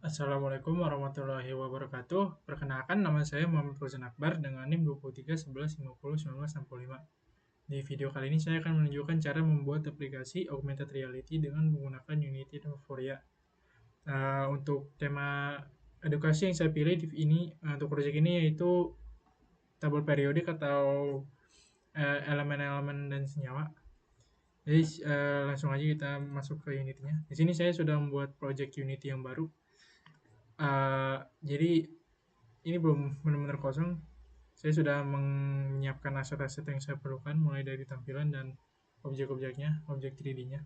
Assalamualaikum warahmatullahi wabarakatuh. Perkenalkan, nama saya Muhammad Fauzan Akbar dengan NIM 2311501965. Di video kali ini saya akan menunjukkan cara membuat aplikasi augmented reality dengan menggunakan Unity dan Vuforia. Untuk tema edukasi yang saya pilih di ini untuk proyek ini yaitu tabel periodik atau elemen-elemen dan senyawa. Jadi langsung aja kita masuk ke Unity-nya. Di sini saya sudah membuat project Unity yang baru. Jadi ini belum benar-benar kosong. Saya sudah menyiapkan aset-aset yang saya perlukan, mulai dari tampilan dan objek-objeknya, objek 3D-nya.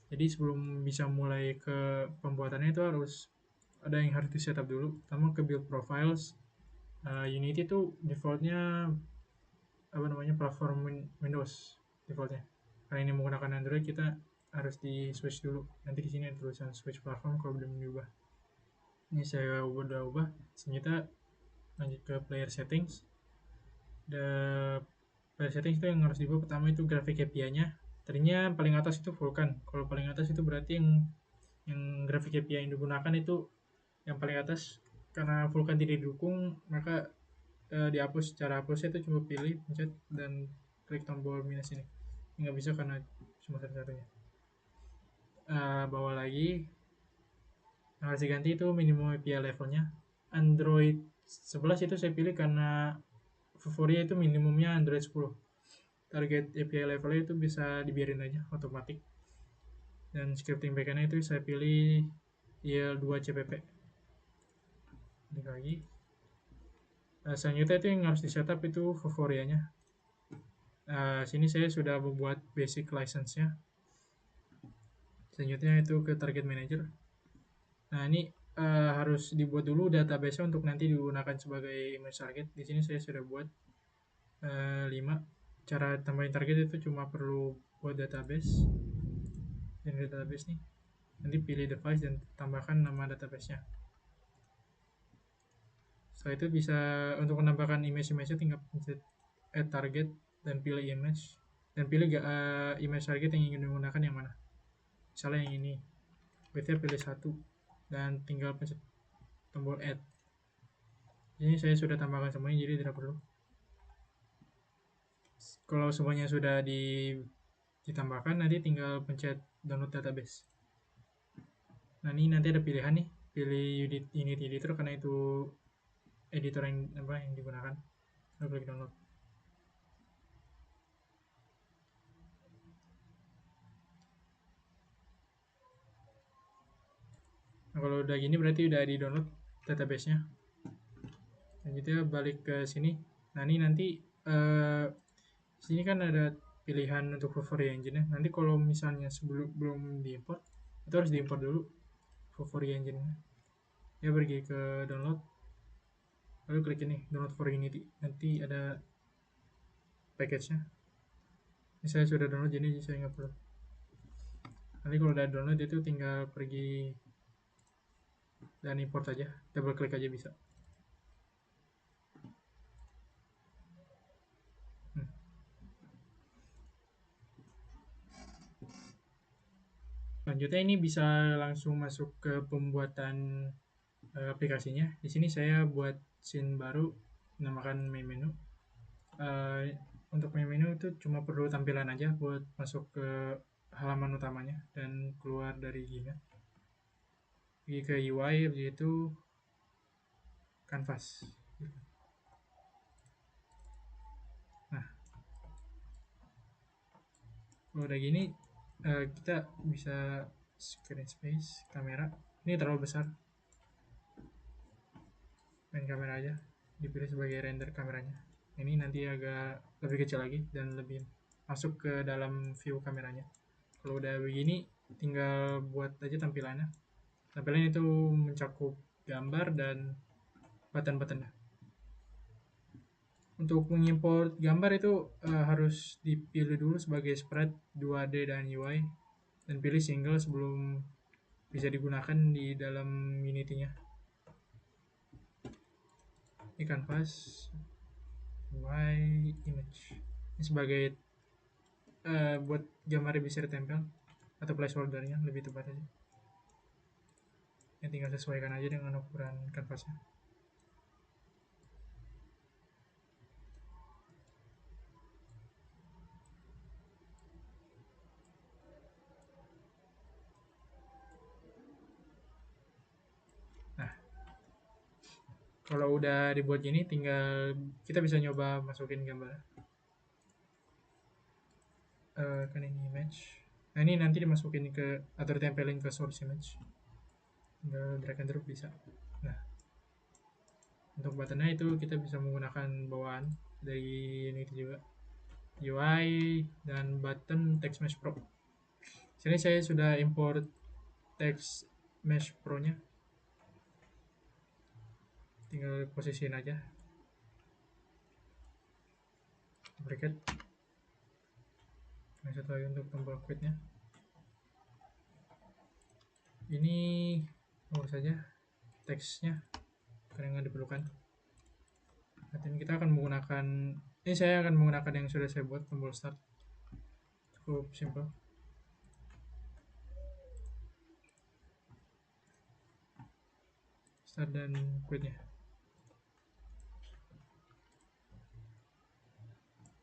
Jadi sebelum bisa mulai ke pembuatannya itu harus ada yang harus di setup dulu. Pertama ke build profiles. Unity itu defaultnya platform Windows defaultnya. Karena ini menggunakan Android, kita harus di switch dulu. Nanti di sini ada tulisan switch platform kalau belum diubah. Ini saya udah ubah. Selanjutnya lanjut ke player settings. Player settings itu yang harus dibuat pertama itu grafik API-nya. Tadinya paling atas itu Vulkan. Kalau paling atas itu berarti yang grafik API yang digunakan itu yang paling atas. Karena Vulkan tidak didukung, maka dihapus. Cara hapusnya itu cuma pilih, pencet, dan klik tombol minus ini. Nggak bisa karena cuma satu-satunya. Bawah lagi, yang harus diganti itu minimum API levelnya. Android 11 itu saya pilih karena Vuforia itu minimumnya Android 10. Target API levelnya itu bisa dibiarin aja otomatis. Dan scripting backend itu saya pilih IL2CPP. Ini lagi. Selanjutnya itu yang harus di setup itu Vuforia-nya. Sini saya sudah membuat basic license-nya. Selanjutnya itu ke target manager. Nah ini harus dibuat dulu database untuk nanti digunakan sebagai image target. Di sini saya sudah buat 5. Cara tambahin target itu cuma perlu buat database. Ini database nih. Nanti pilih device dan tambahkan nama database-nya. Setelah itu bisa untuk menambahkan image-nya tinggal pencet add target dan pilih image. Dan pilih image target yang ingin digunakan yang mana. Misalnya yang ini. Width-nya pilih 1 dan tinggal pencet tombol add. Ini saya sudah tambahkan semuanya jadi tidak perlu. Kalau semuanya sudah ditambahkan, nanti tinggal pencet download database. Nah ini nanti ada pilihan nih, pilih unit editor karena itu editor yang digunakan. Lalu klik download. Nah kalau udah gini berarti udah di download database-nya. Selanjutnya balik ke sini. Nah ini nanti sini kan ada pilihan untuk Vuforia engine-nya. Nanti kalau misalnya belum diimport, itu harus diimport dulu Vuforia engine-nya. Ya pergi ke download, lalu klik ini download for Unity. Nanti ada package-nya. Ini saya sudah download jadi saya nggak perlu. Nanti kalau udah download itu tinggal pergi dan import aja, double klik aja bisa. Selanjutnya ini bisa langsung masuk ke pembuatan aplikasinya. Di sini saya buat scene baru, namakan main menu. Untuk main menu itu cuma perlu tampilan aja buat masuk ke halaman utamanya dan keluar dari gini. Pergi ke UI, yaitu canvas. Nah, kalau udah gini, kita bisa screen space, kamera. Ini terlalu besar. Main kamera aja, dipilih sebagai render kameranya. Ini nanti agak lebih kecil lagi dan lebih masuk ke dalam view kameranya. Kalau udah begini, tinggal buat aja tampilannya. Tampilan itu mencakup gambar dan button-buttonnya. Untuk mengimport gambar itu harus dipilih dulu sebagai sprite 2D dan UI dan pilih single sebelum bisa digunakan di dalam Unity-nya. Ini canvas, UI, image. Ini sebagai buat gambarnya bisa ditempel atau placeholder-nya lebih tepat aja. Ya tinggal sesuaikan aja dengan ukuran kanvasnya. Nah, kalau udah dibuat gini, tinggal kita bisa nyoba masukin gambar. Kan ini image. Nah ini nanti dimasukin ke atau ditempelin ke source image. Tinggal drag and drop bisa. Nah, untuk buttonnya itu kita bisa menggunakan bawaan dari Unity juga. UI dan button Text Mesh Pro. Sini saya sudah import Text Mesh Pro-nya. Tinggal posisiin aja. Bracket. Yang satu lagi untuk tombol quit-nya. Ini saja teksnya karena yang diperlukan. Nanti kita akan menggunakan ini saya akan menggunakan yang sudah saya buat tombol start. Cukup simple. Start dan quit-nya.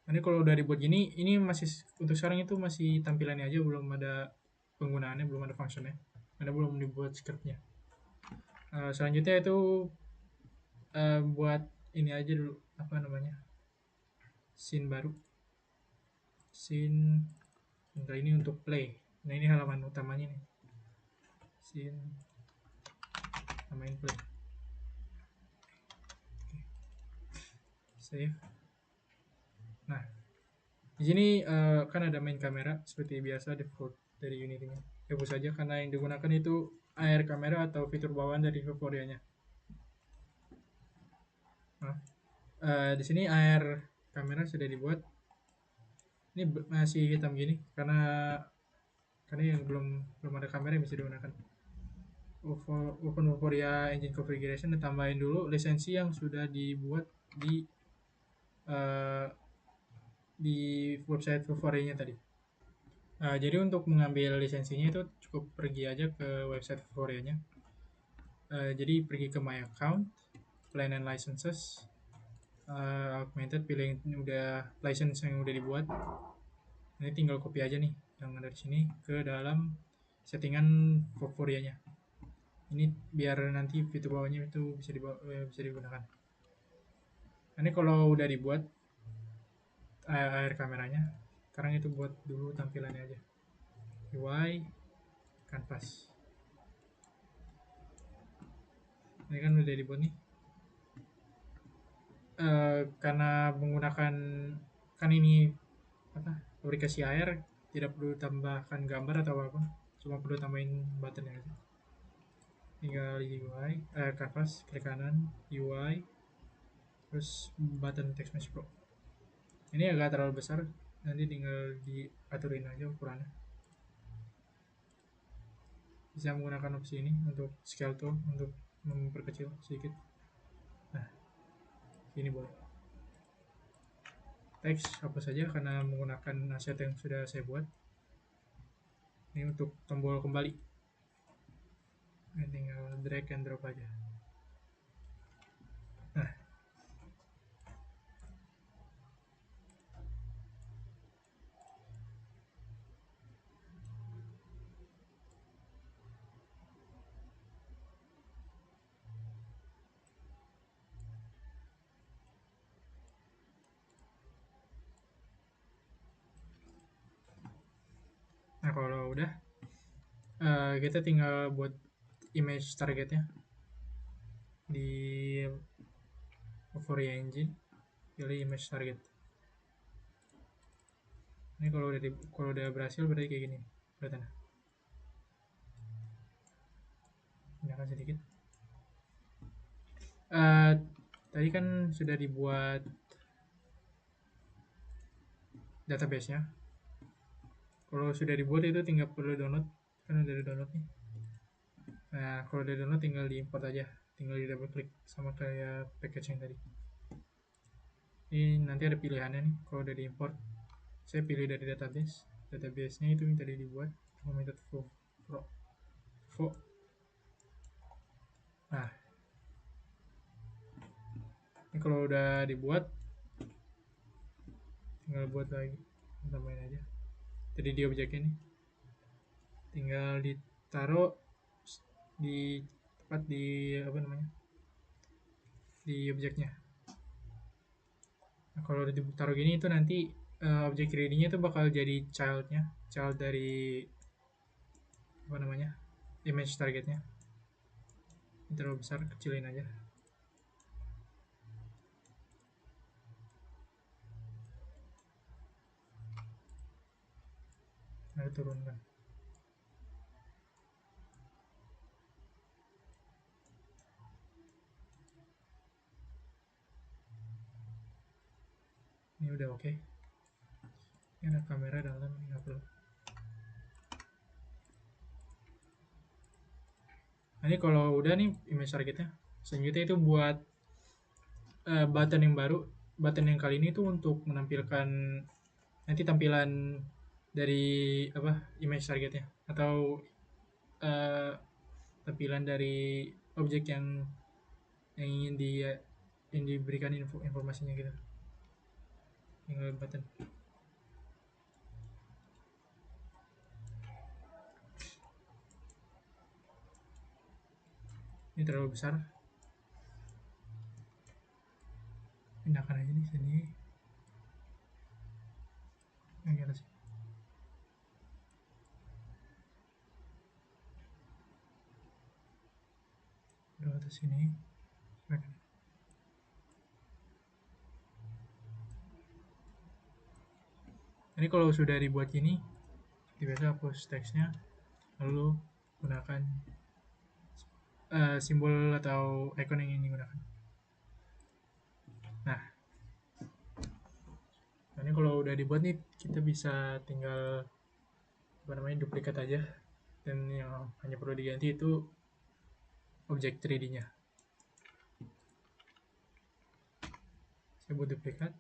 Ini kalau udah dibuat gini, ini masih untuk sekarang itu masih tampilannya aja, belum ada penggunaannya, belum ada functionnya, karena belum dibuat scriptnya. Selanjutnya itu buat ini aja dulu, apa namanya, scene baru. Scene, enggak, ini untuk play. Nah ini halaman utamanya nih. Scene, namain play. Save. Nah, di sini kan ada main kamera seperti biasa default dari Unity-nya. Hapus saja karena yang digunakan itu AR kamera atau fitur bawaan dari Vuforia-nya. Nah, di sini AR kamera sudah dibuat. Ini masih hitam gini karena yang belum ada kamera yang bisa digunakan. Open Vuforia Engine Configuration, ditambahin dulu lisensi yang sudah dibuat uh, di website Vuforia-nya tadi. Jadi untuk mengambil lisensinya itu cukup pergi aja ke website Vuforia-nya. Jadi pergi ke My Account, Plan and Licenses, Augmented, pilih yang udah license yang udah dibuat. Ini tinggal copy aja nih yang ada di sini ke dalam settingan Vuforia-nya. Ini biar nanti fitur bawahnya itu bisa digunakan. Ini kalau udah dibuat air kameranya, sekarang itu buat dulu tampilannya aja. UI, canvas. Ini kan udah dibuat nih. Karena menggunakan kan ini apa aplikasi AR, tidak perlu tambahkan gambar atau apapun, cuma perlu tambahin button aja. Tinggal UI, canvas, klik kanan, UI, terus button Text Mesh Pro. Ini agak terlalu besar, nanti tinggal diaturin aja ukurannya. Bisa menggunakan opsi ini untuk scale tool untuk memperkecil sedikit. Nah, ini boleh. Teks apa saja karena menggunakan aset yang sudah saya buat. Ini untuk tombol kembali. Ini tinggal drag and drop aja. Nah kalau udah, kita tinggal buat image targetnya di Vuforia Engine, pilih image target. Ini kalau udah berhasil berarti kayak gini, kelihatan. Pindahan sedikit. Tadi kan sudah dibuat database-nya. Kalau sudah dibuat itu tinggal perlu download, kan udah download nih. Nah kalau udah download tinggal diimport aja, tinggal di double klik sama kayak package yang tadi. Ini nanti ada pilihannya nih. Kalau udah diimport, saya pilih dari database-nya itu yang tadi dibuat, Augmented Pro. kalau udah dibuat tinggal buat lagi, tambahin aja. Jadi di objeknya nih tinggal ditaruh di tempat di apa namanya, di objeknya. Nah, kalau udah ditaruh gini itu nanti objek 3D-nya itu bakal jadi child dari apa namanya, image targetnya. Ini terlalu besar, kecilin aja. Lalu turunkan. Ini udah oke. Ini ada kamera dalam, ini nggak perlu. Nah, ini kalau udah nih image targetnya, selanjutnya itu buat button yang baru. Button yang kali ini tuh untuk menampilkan nanti tampilan dari apa, image targetnya, atau tampilan dari objek yang ingin diberikan informasinya gitu. Tinggal button. Ini terlalu besar, pindahkan aja di sini. Yang atas. Udah atas sini. Ini kalau sudah dibuat gini, biasa hapus teksnya, lalu gunakan simbol atau icon yang ingin digunakan. Nah, ini kalau udah dibuat nih, kita bisa tinggal apa namanya, duplikat aja, dan yang hanya perlu diganti itu objek 3D-nya. Saya buat duplikat.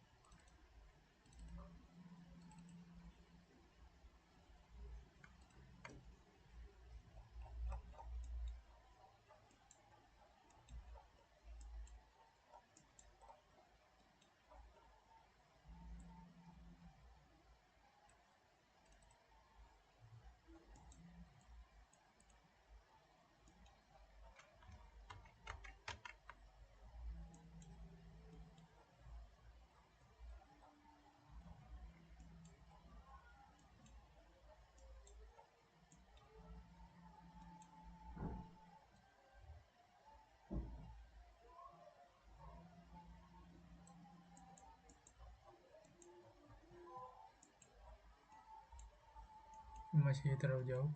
Masih terlalu jauh.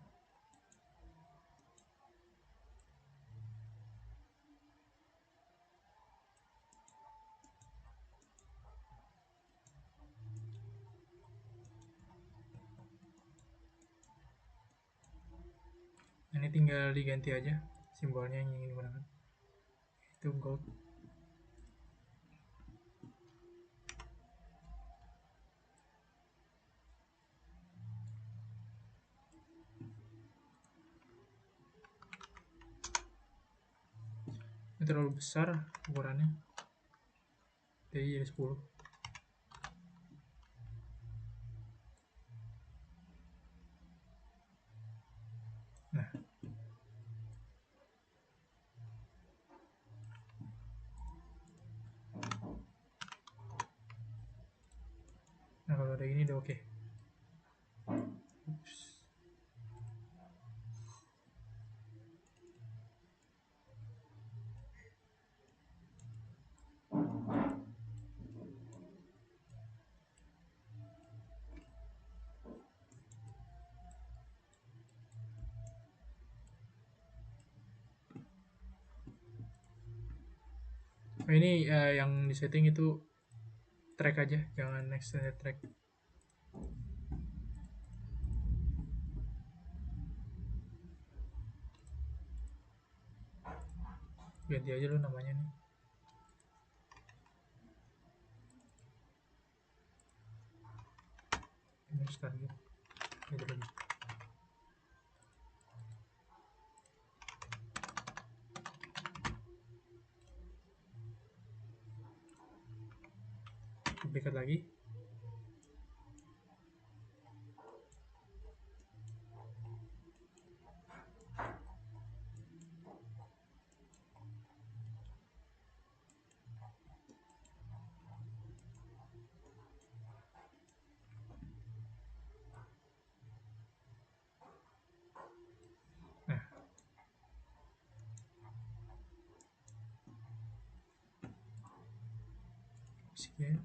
Ini tinggal diganti aja simbolnya yang ingin digunakan. Itu gold. Ini terlalu besar ukurannya, jadi 10. Nah, kalau udah gini udah oke. Nah, ini yang disetting itu track aja, jangan extended track. Ganti aja lo namanya nih. Image target. Gitu lagi. duplikat lagi. Nah, sekian.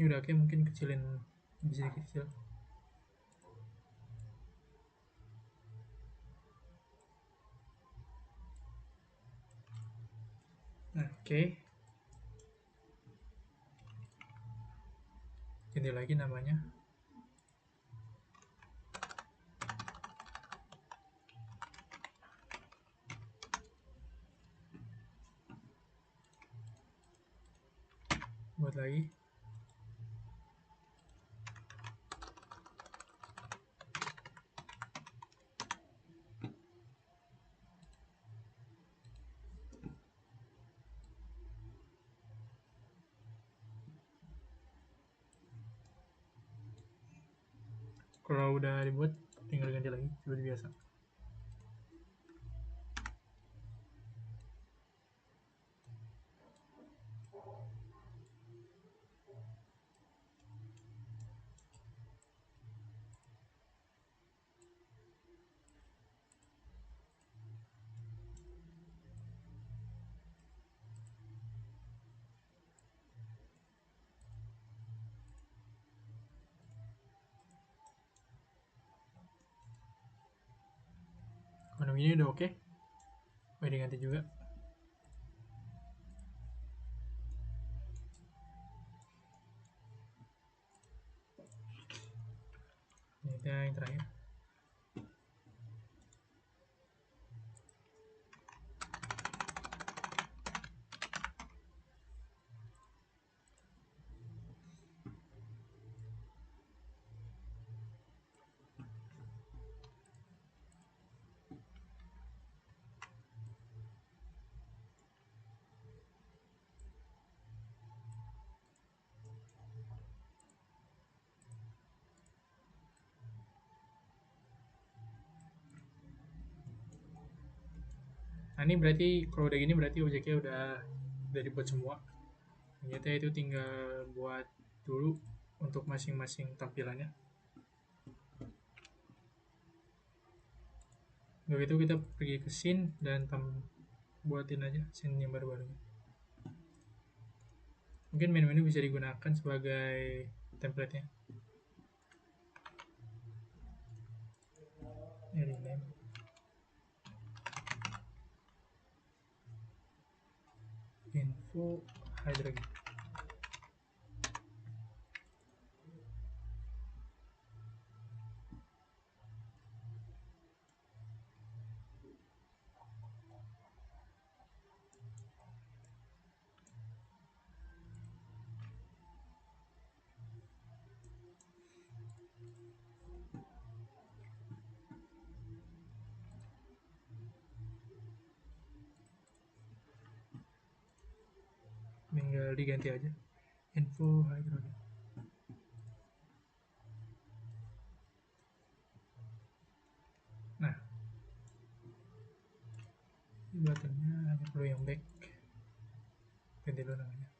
Ini udah oke, mungkin kecilin bisa kecil. Nah, oke. Ganti lagi namanya. Buat lagi. Kalau udah dibuat, tinggal ganti lagi seperti biasa. Kalau ini udah oke, boleh diganti juga. Ini yang terakhir. Nah, ini berarti kalau udah gini berarti objeknya udah dibuat semua. Ternyata itu tinggal buat dulu untuk masing-masing tampilannya. Begitu kita pergi ke scene dan buatin aja scene yang baru-baru. Mungkin menu-menu bisa digunakan sebagai template-nya. Edit name. Info hydrogen. Tinggal diganti aja. Info hydrogen. Nah, buttonnya hanya perlu yang back. Ganti dulu namanya.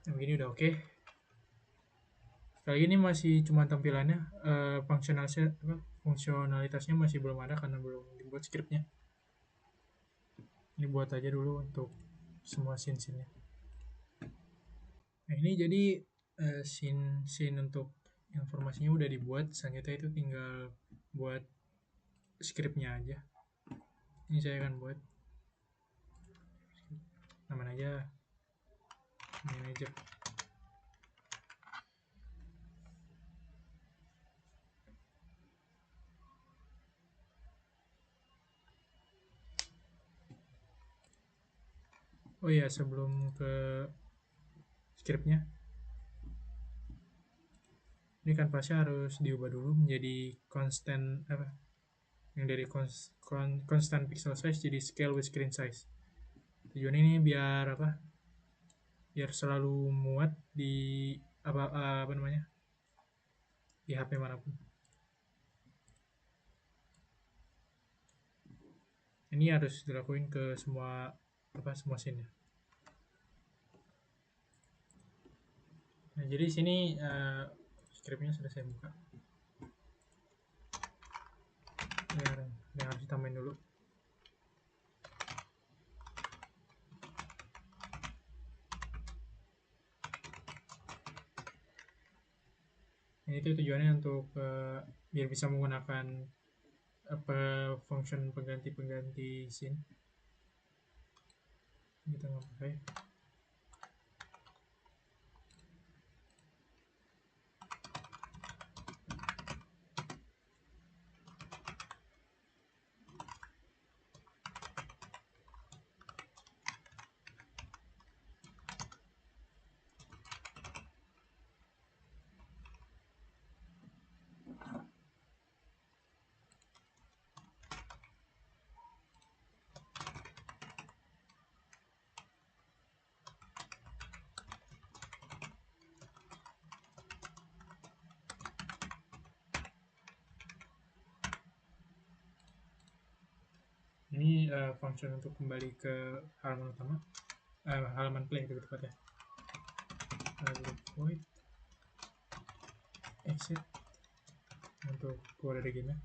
Nah, begini udah oke. Kali ini masih cuma tampilannya, fungsionalitasnya masih belum ada karena belum dibuat scriptnya. Ini buat aja dulu untuk semua scene-scene-nya. Nah, ini jadi scene untuk informasinya udah dibuat, selanjutnya itu tinggal buat scriptnya aja. Ini saya akan buat namanya aja manager. Oh iya, sebelum ke scriptnya, ini kan pasti harus diubah dulu menjadi constant apa? Yang dari constant pixel size jadi scale with screen size. Tujuan ini biar apa? Biar selalu muat di apa namanya? Di HP manapun. Ini harus dilakuin ke semua semua scene. Nah, jadi sini scriptnya sudah saya buka. Yang harus ditambahin dulu. Ini tuh tujuannya untuk biar bisa menggunakan function pengganti scene. Kita nggak pakai. Ini function untuk kembali ke halaman utama, halaman play lebih tepatnya. Void exit untuk keluar dari game.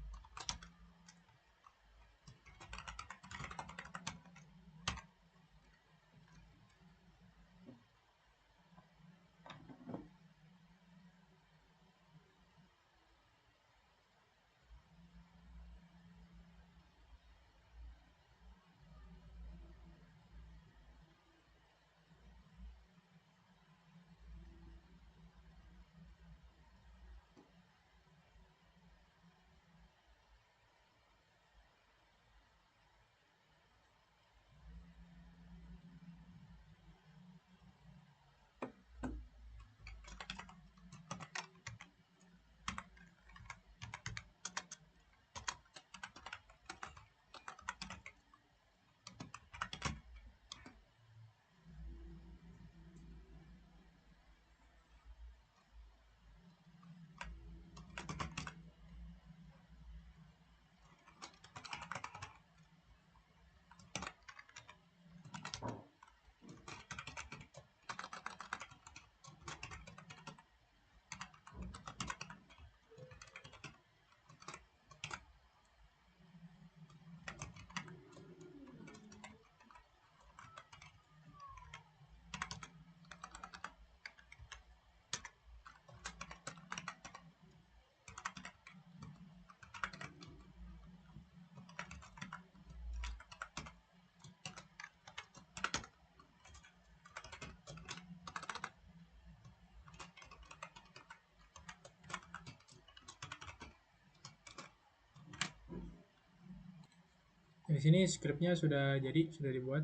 Di sini scriptnya sudah jadi, sudah dibuat.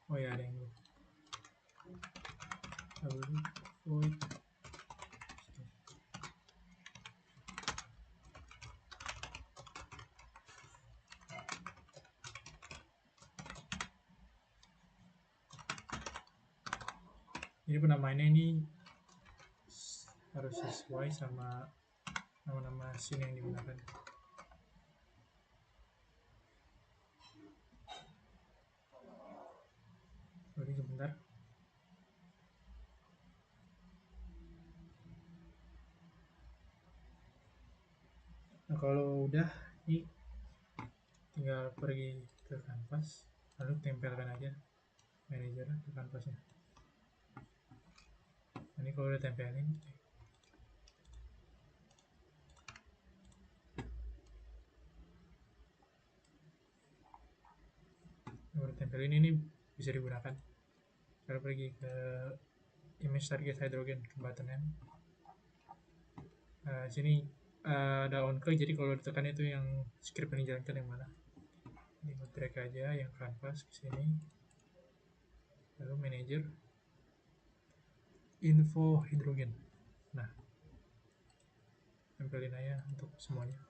Oh ya, ada yang belum. Void. Jadi penamaannya ini harus sesuai sama nama-nama scene yang digunakan. Sorry sebentar. Nah, kalau udah, ini tinggal pergi ke kanvas, lalu tempelkan aja manager ke kanvasnya. Ini kalau udah tempelin, model ini bisa digunakan. Kita pergi ke image target hydrogen ke button M. Sini ada on click, jadi kalau ditekan itu yang script yang dijalankan yang mana. Ini drag aja yang canvas ke sini, lalu manager info hidrogen. Nah, tempelin aja untuk semuanya.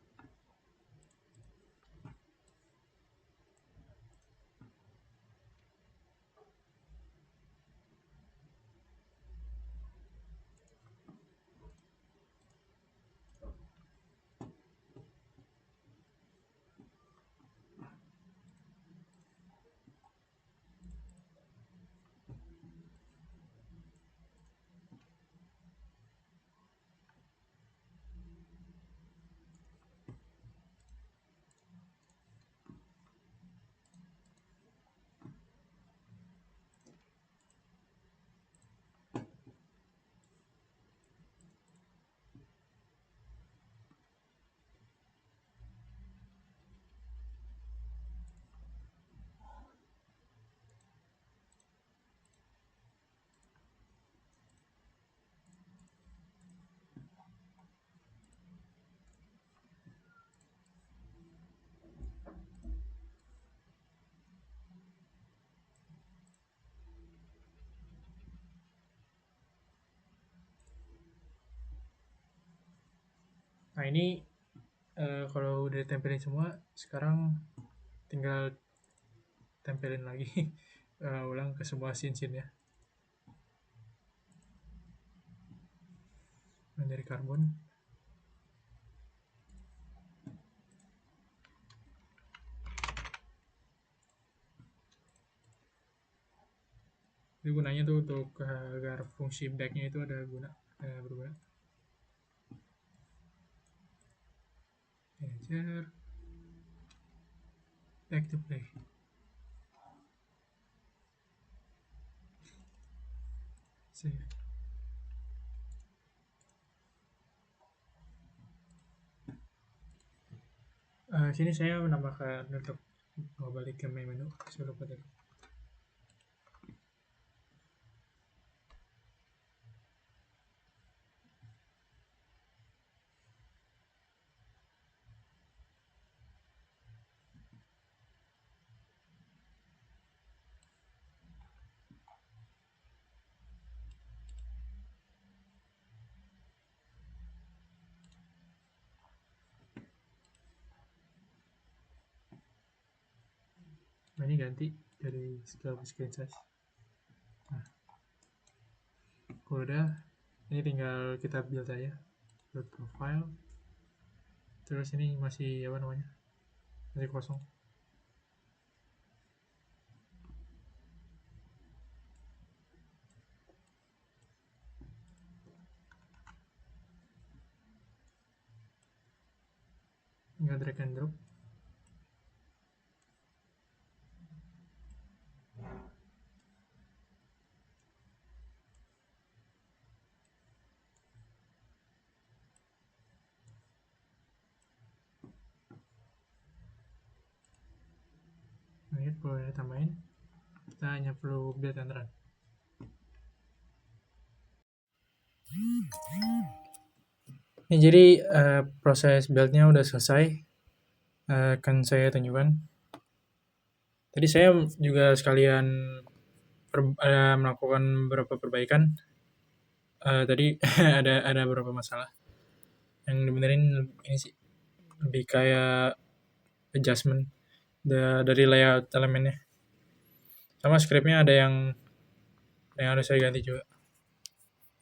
Nah, ini kalau udah tempelin semua, sekarang tinggal tempelin lagi ulang ke semua scene ya. Nah, dari karbon itu gunanya tuh untuk agar fungsi backnya itu ada berguna. Manager back to play. Save. Sini saya menambahkan untuk balik ke main menu, saya lupa tadi. Nah, ini ganti dari scale screen size. Nah, kalau udah, ini tinggal kita build aja. Build profile. Terus ini masih apa namanya? Masih kosong. Tinggal drag and drop. Nah, ini kalau kita tambahin, kita hanya perlu build and run. Ini jadi proses buildnya udah selesai. Akan saya tunjukkan. Tadi saya juga sekalian melakukan beberapa perbaikan. Tadi ada beberapa masalah. Yang dibenerin ini sih lebih kayak adjustment dari layout elemennya. Sama scriptnya ada yang harus saya ganti juga.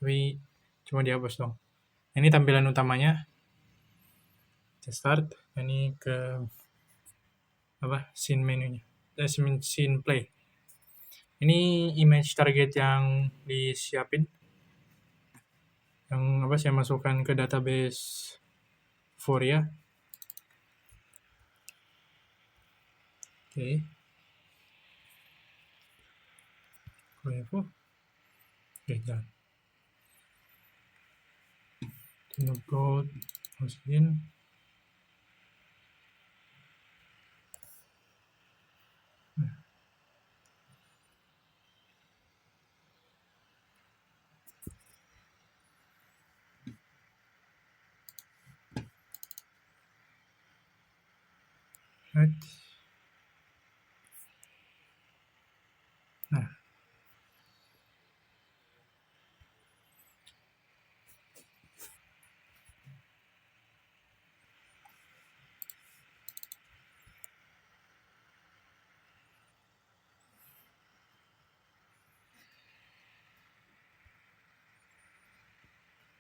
Tapi cuma dihapus dong. Ini tampilan utamanya. Kita start. Ini ke scene menunya. Scene play. Ini image target yang disiapin. Yang saya masukkan ke database Foria. Oke. Oke, jalan. Upload, masukin. Right. Nah,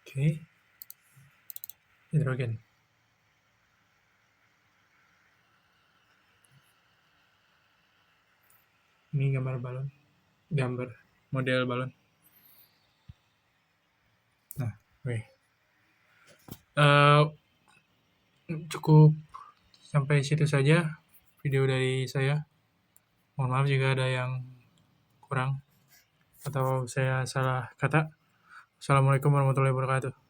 oke, hidrogen. Ini gambar balon, gambar model balon. Nah, oke. Cukup sampai situ saja video dari saya. Mohon maaf jika ada yang kurang atau saya salah kata. Assalamualaikum warahmatullahi wabarakatuh.